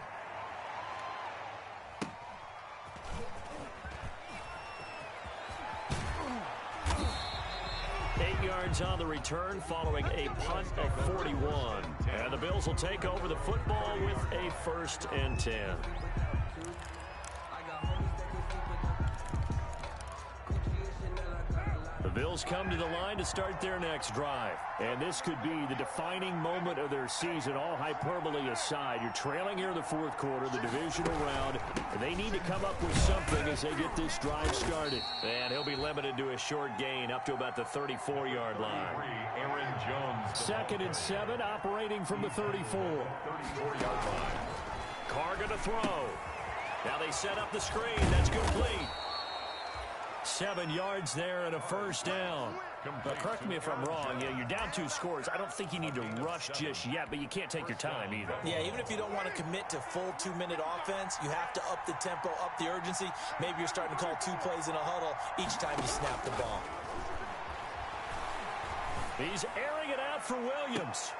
D: 8 yards on the return following a punt of 41. And the Bills will take over the football with a 1st and 10. The Bills come to the line to start their next drive. And this could be the defining moment of their season, all hyperbole aside. You're trailing here in the 4th quarter, the divisional round. And they need to come up with something as they get this drive started. And he'll be limited to a short gain up to about the 34-yard line.
F: Aaron Jones.
D: 2nd and 7, operating from the 34.
F: 34-yard line.
D: Carr going to throw. Now they set up the screen. That's complete. 7 yards there and a 1st down. Correct me if I'm wrong. Yeah, you're down 2 scores. I don't think you need to rush just yet, but you can't take your time either.
E: Yeah, even if you don't want to commit to full 2-minute offense, you have to up the tempo, up the urgency. Maybe you're starting to call 2 plays in a huddle each time you snap the ball.
D: He's airing it out for Williams.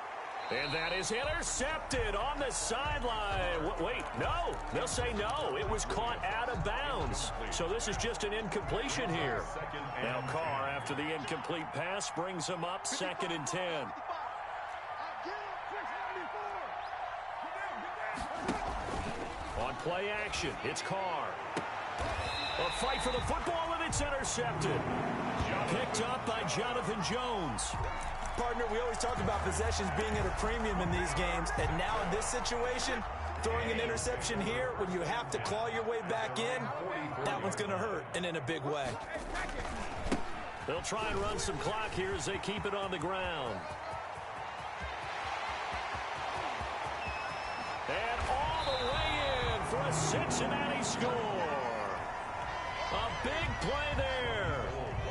D: And that is intercepted on the sideline. Wait, no. They'll say no. It was caught out of bounds. So this is just an incompletion here. Now Carr, after the incomplete pass, brings him up 2nd and 10. On play action, it's Carr. A fight for the football, and it's intercepted. Picked up by Jonathan Jones.
E: Partner, we always talk about possessions being at a premium in these games, and now in this situation, throwing an interception here when you have to claw your way back in, that one's going to hurt, and in a big way.
D: They'll try and run some clock here as they keep it on the ground. And all the way in for a Cincinnati score. A big play there.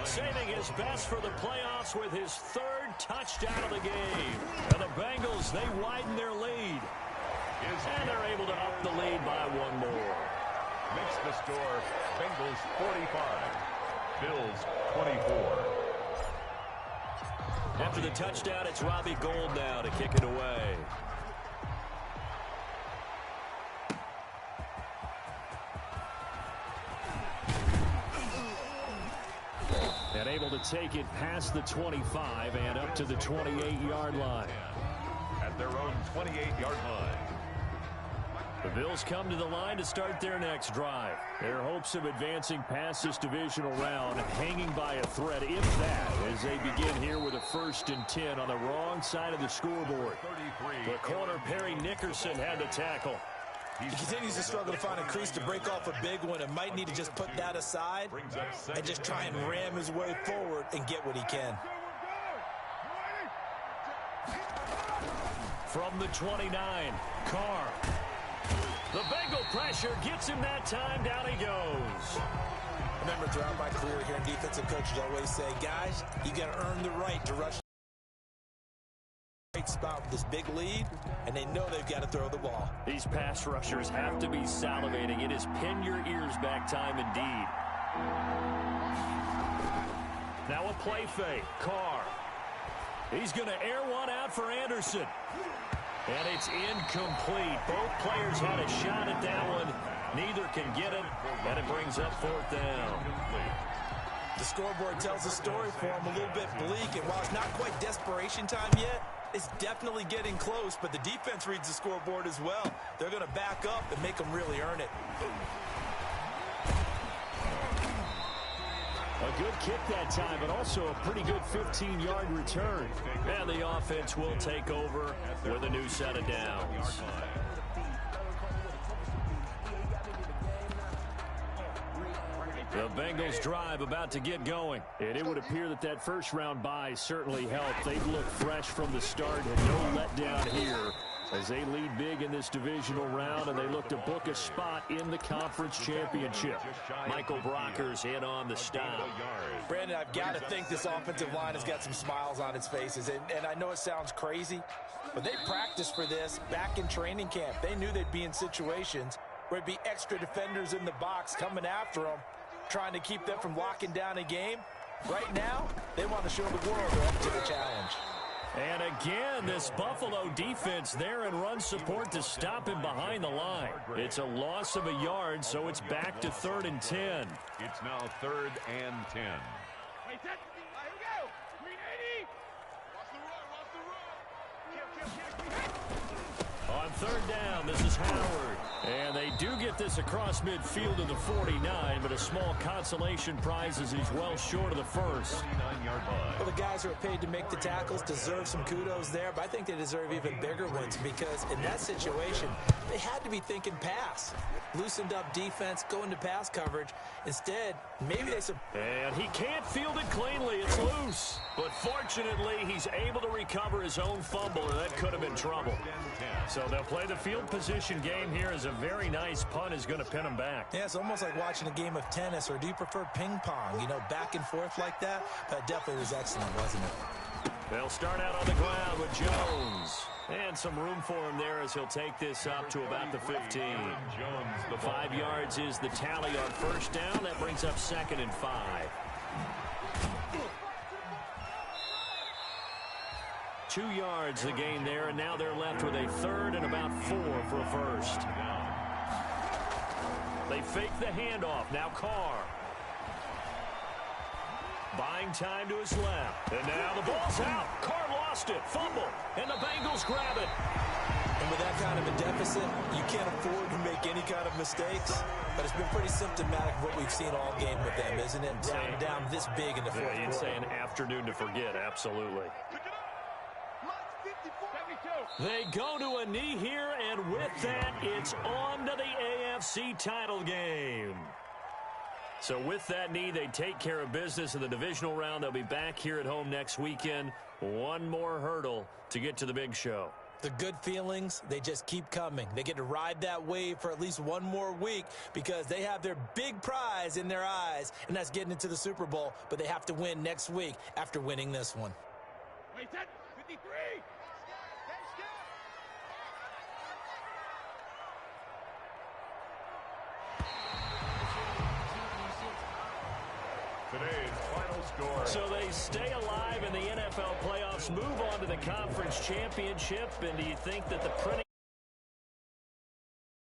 D: Saving his best for the playoffs with his 3rd touchdown of the game. And the Bengals, they widen their lead. And they're able to up the lead by 1 more.
F: Makes the score Bengals 45, Bills 24.
D: After the touchdown, it's Robbie Gould now to kick it away. And able to take it past the 25 and up to the 28-yard line.
F: At their own 28-yard line.
D: The Bills come to the line to start their next drive. Their hopes of advancing past this divisional round hanging by a thread, if that, as they begin here with a 1st and 10 on the wrong side of the scoreboard. The corner, Perry Nickerson, had the tackle.
E: He continues to struggle to find a crease to break off a big one and might need to just put that aside and just try and ram his way forward and get what he can.
D: From the 29, Carr. The Bengal pressure gets him that time. Down he goes.
E: Remember, throughout my career here in defensive coaches always say, guys, you got to earn the right to rush spot with this big lead, and they know they've got to throw the ball.
D: These pass rushers have to be salivating. It is pin your ears back time indeed. Now a play fake. Carr. He's going to air one out for Anderson. And it's incomplete. Both players had a shot at that one. Neither can get it, and it brings up 4th down.
E: The scoreboard tells a story for him, a little bit bleak, and while it's not quite desperation time yet, it's definitely getting close, but the defense reads the scoreboard as well. They're going to back up and make them really earn it.
D: A good kick that time, but also a pretty good 15-yard return. And the offense will take over with a new set of downs. The Bengals drive about to get going. And it would appear that first round bye certainly helped. They've looked fresh from the start and no letdown here as they lead big in this divisional round, and they look to book a spot in the conference championship. Michael Brocker's in on the stop.
E: Brandon, I've got to think this offensive line has got some smiles on its faces, and I know it sounds crazy, but they practiced for this back in training camp. They knew they'd be in situations where it'd be extra defenders in the box coming after them, trying to keep them from locking down a game. Right now, they want to show the world they're up to the challenge.
D: And again, this Buffalo defense there in run support to stop him behind the line. It's a loss of a yard, so it's back to 3rd and 10.
F: It's now 3rd and 10.
G: Wait, here we go. 380. Watch the run. Watch the run. Kill.
D: On 3rd down, this is Howard. And they do get this across midfield to the 49, but a small consolation prize as he's well short of the first.
F: 49-yard line.
E: Well, the guys who are paid to make the tackles deserve some kudos there, but I think they deserve even bigger ones because in that situation, they had to be thinking pass. Loosened up defense, going to pass coverage. Instead, maybe they...
D: And he can't field it cleanly. It's loose. But fortunately, he's able to recover his own fumble, or that could have been trouble. So they'll play the field position game here as a very nice punt is going to pin him back.
E: Yeah, it's almost like watching a game of tennis, or do you prefer ping pong? You know, back and forth like that? That definitely was excellent, wasn't it?
D: They'll start out on the ground with Jones. And some room for him there as he'll take this up to about the 15. 5 yards is the tally on 1st down. That brings up 2nd and 5. 2 yards the gain there, and now they're left with a 3rd and about 4 for a first. They fake the handoff. Now Carr. Buying time to his left. And now the ball's out. Carr lost it. Fumble. And the Bengals grab it.
E: And with that kind of a deficit, you can't afford to make any kind of mistakes. But it's been pretty symptomatic of what we've seen all game with them, isn't it? Down this big in the 4th quarter.
D: You'd say an afternoon to forget. Absolutely. They go to a knee here, and with that, it's on to the AFC title game. So with that knee, they take care of business in the divisional round. They'll be back here at home next weekend. One more hurdle to get to the big show.
E: The good feelings, they just keep coming. They get to ride that wave for at least one more week because they have their big prize in their eyes, and that's getting into the Super Bowl. But they have to win next week after winning this one.
G: Wait, 53.
F: Today's final score.
D: So they stay alive in the NFL playoffs, move on to the conference championship, and do you think that the printing